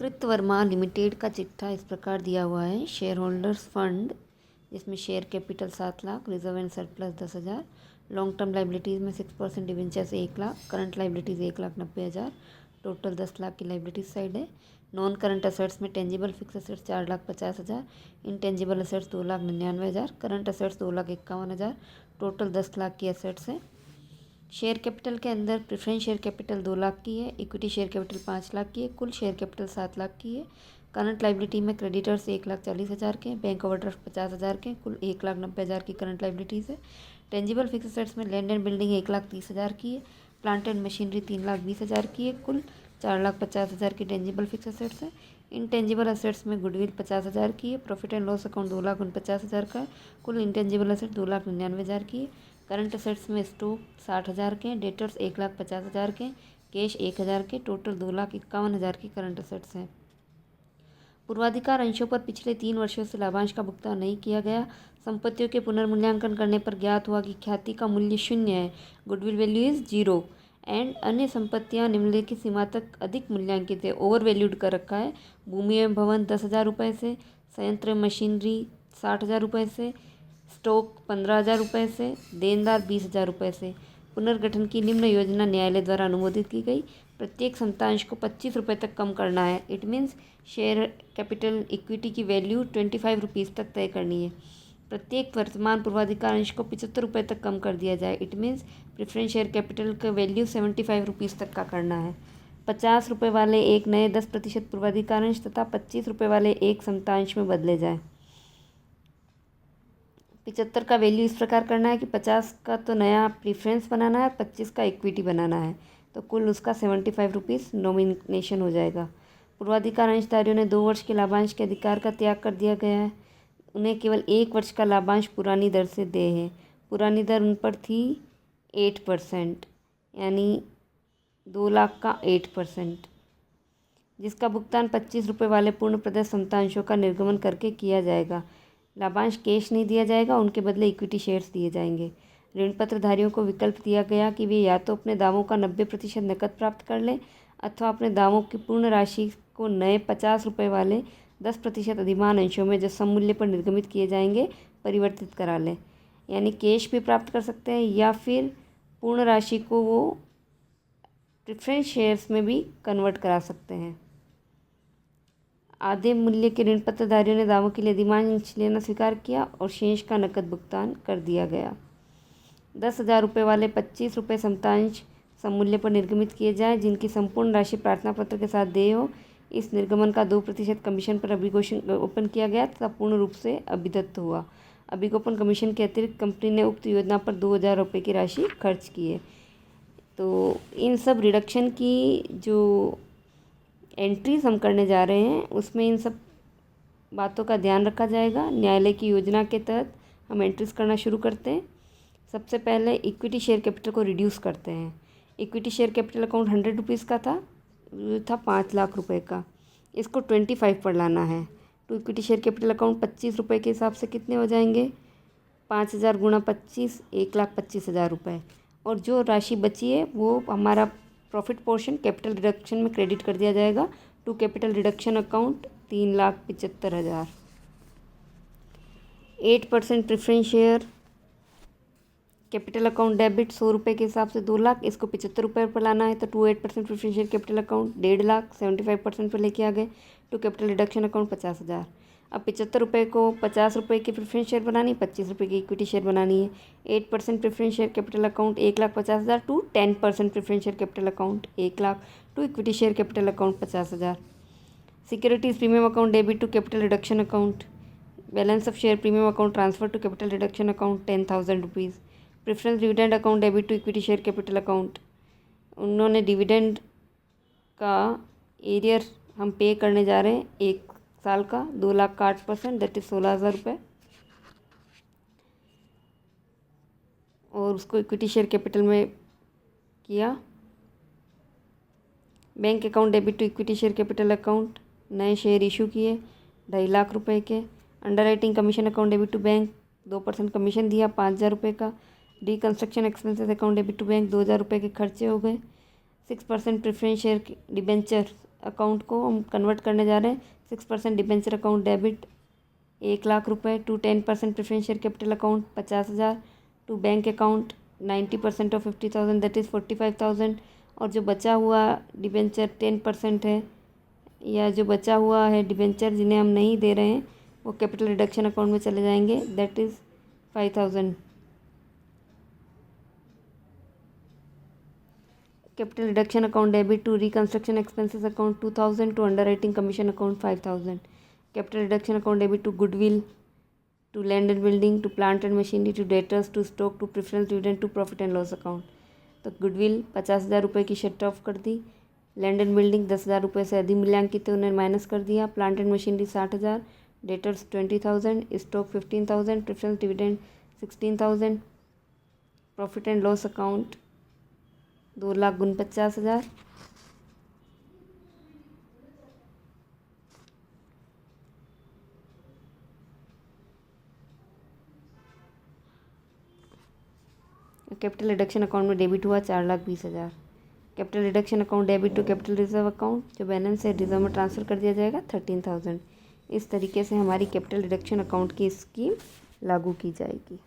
Kritavarma limited का चिट्ठा इस प्रकार दिया हुआ है। शेयर होल्डर्स फंड, जिसमें share capital 7 lakh, reserve and surplus 10,000, long term liabilities में 6% debenture 1 lakh, current liabilities 1,90,000, total 10 lakh की लाइबिलिटीज साइड है। नॉन करंट असेट्स में tangible fixed assets 4,50,000, intangible assets 2,99,000, current assets 2,51,000, total 10 lakh की असेट्स हैं। शेयर कैपिटल के अंदर preference share capital 2 lakh की है, इक्विटी शेयर कैपिटल 5 लाख की है, कुल शेयर कैपिटल 7 लाख की है। करंट लाइबिलिटी में क्रेडिटर्स 1,40,000 के, बैंक ओवरड्राफ्ट 50,000 के, कुल 1,90,000 की करंट लाइबिलिटीज़ है। टेंजिबल फिक्स असेट्स में लैंड एंड बिल्डिंग 1,30,000 की है, प्लांट एंड मशीनरी 3,20,000 की है, कुल 4,50,000 की टेंजिबल फिक्स असेट्स है। इंटेंजिबल असेट्स में गुडविल 50,000 की है, प्रॉफिट एंड लॉस अकाउंट 2,49,000 का है, कुल इंटेंजिबल असेट 2,99,000 की है। करंट असेट्स में स्टॉक 60,000 के, डेटर्स 1,50,000 के, कैश 1,000 के, टोटल 2,51,000 की करंट असेट्स हैं। पूर्वाधिकार अंशों पर पिछले 3 वर्षों से लाभांश का भुगतान नहीं किया गया। संपत्तियों के पुनर्मूल्यांकन करने पर ज्ञात हुआ कि ख्याति का मूल्य 0 है, गुडविल वैल्यू इज 0 एंड अन्य संपत्तियां निम्नलिखित सीमा तक अधिक मूल्यांकित है, ओवर वैल्यूड कर रखा है। भूमि एवं भवन 10,000 रुपये से, संयंत्र मशीनरी 60,000 रुपये से, स्टॉक 15,000 रुपये से, देनदार 20,000 रुपये से। पुनर्गठन की निम्न योजना न्यायालय द्वारा अनुमोदित की गई। प्रत्येक समतांश को 25 रुपये तक कम करना है। It means share capital equity की वैल्यू 25 रुपीज़ तक तय करनी है। प्रत्येक वर्तमान पूर्वाधिकार अंश को 75 रुपये तक कम कर दिया जाए। It means preference share capital का वैल्यू 75 रुपीज़ तक का करना है। 50 रुपये वाले एक नए 10% पूर्वाधिकार अंश तथा 25 रुपये वाले एक समतांश में बदले जाए। 75 का वैल्यू इस प्रकार करना है कि 50 का तो नया प्रीफरेंस बनाना है, 25 का इक्विटी बनाना है, तो कुल उसका 75 रुपीज़ नॉमिनेशन हो जाएगा। पूर्वाधिकार अंशधारियों ने 2 वर्ष के लाभांश के अधिकार का त्याग कर दिया गया है। उन्हें केवल 1 वर्ष का लाभांश पुरानी दर से दे है। पुरानी दर उन पर थी 8%, यानी 2 लाख का 8%, जिसका भुगतान 25 रुपये वाले पूर्ण प्रदत्त समतांशों का निर्गमन करके किया जाएगा। लाभांश कैश नहीं दिया जाएगा, उनके बदले इक्विटी शेयर्स दिए जाएंगे। ऋण पत्रधारियों को विकल्प दिया गया कि वे या तो अपने दावों का 90% नकद प्राप्त कर लें अथवा अपने दावों की पूर्ण राशि को नए 50 रुपये वाले 10% अधिमान अंशों में जो सममूल्य पर निर्गमित किए जाएंगे परिवर्तित करा लें। यानी कैश भी प्राप्त कर सकते हैं या फिर पूर्ण राशि को वो प्रेफरेंस शेयर्स में भी कन्वर्ट करा सकते हैं। आधे मूल्य के ऋण पत्रधारियों ने दावों के लिए अधिमान अंश लेना स्वीकार किया और शेष का नकद भुगतान कर दिया गया। 10,000 रुपये वाले 25 रुपये समतांश सममूल्य पर निर्गमित किए जाएं, जिनकी संपूर्ण राशि प्रार्थना पत्र के साथ देय हो। इस निर्गमन का 2% कमीशन पर अभिगोपन किया गया तथा पूर्ण रूप से अभिदत्त हुआ। अभिगोपन कमीशन के अतिरिक्त कंपनी ने उक्त योजना पर 2,000 रुपये की राशि खर्च की है। तो इन सब रिडक्शन की जो एंट्रीज हम करने जा रहे हैं उसमें इन सब बातों का ध्यान रखा जाएगा। न्यायालय की योजना के तहत हम एंट्रीज करना शुरू करते हैं। सबसे पहले इक्विटी शेयर कैपिटल को रिड्यूस करते हैं। Equity share capital account 100 rupees का था, 5 लाख रुपए का, इसको 25 पर लाना है। तो इक्विटी शेयर कैपिटल अकाउंट 25 रुपये के हिसाब से कितने हो जाएंगे? 5,000 गुणा 25, 1,25,000 रुपये। और जो राशि बची है वो हमारा प्रॉफिट पोर्शन कैपिटल रिडक्शन में क्रेडिट कर दिया जाएगा to capital reduction account 3,75,000। 8% preference share capital account debit 100 रुपये के हिसाब से 2 लाख, इसको 75 रुपये पर लाना है। तो 28% preference share capital account 1.5 lakh, 75% पर लेके आ गए टू कैपिटल रिडक्शन अकाउंट 50,000। अब 75 रुपये को 50 रुपये की प्रेफरेंस शेयर बनानी, 25 रुपये की इक्विटी शेयर बनानी है। 8% preference share capital account 1,50,000 to 10% preference share capital account 1 lakh to equity share capital account 50,000। Securities premium account debit to capital reduction account, balance of share premium account transfer to capital reduction account 10,000 rupees. Preference dividend account debit to equity share capital account, उन्होंने dividend का arrear हम pay करने जा रहे हैं 1 साल का, 2 लाख का 8%, दैट इज़ 16,000 रुपये, और उसको इक्विटी शेयर कैपिटल में किया। Bank account debit to equity share capital account, नए शेयर इशू किए 2.5 लाख रुपए के। Underwriting commission account debit to bank 2% commission दिया 5,000 रुपये का। Reconstruction expenses account debit to bank 2,000 रुपये के खर्चे हो गए। 6% प्रेफरेंस शेयर डिबेंचर अकाउंट को हम कन्वर्ट करने जा रहे हैं 6% डिबेंचर अकाउंट डेबिट 1,00,000 रुपये to 10% preference share capital account 50,000 to bank account 90% of 50,000 that is 45,000 और जो बचा हुआ डिबेंचर 10% है या जो बचा हुआ है डिबेंचर जिन्हें हम नहीं दे रहे हैं वो कैपिटल रिडक्शन अकाउंट में चले जाएंगे that is 5,000 capital reduction account debit to reconstruction expenses account 2,000 to underwriting commission account 5,000 capital reduction account debit to goodwill to land and building to plant and machinery to debtors to stock to preference dividend to profit and loss account. तो goodwill 50,000 रुपये की shut off कर दी, land and building 10,000 रुपये से अधिमूल्यांकित उन्हें minus कर दिया, plant and machinery 60,000, debtors 20,000, stock 15,000, preference dividend 16,000, profit and loss account 2,49,000। Capital reduction account में डेबिट हुआ 4,20,000। Capital reduction account debit to capital reserve account जो बैलेंस है रिजर्व में ट्रांसफ़र कर दिया जाएगा 13,000। इस तरीके से हमारी कैपिटल रिडक्शन अकाउंट की स्कीम लागू की जाएगी।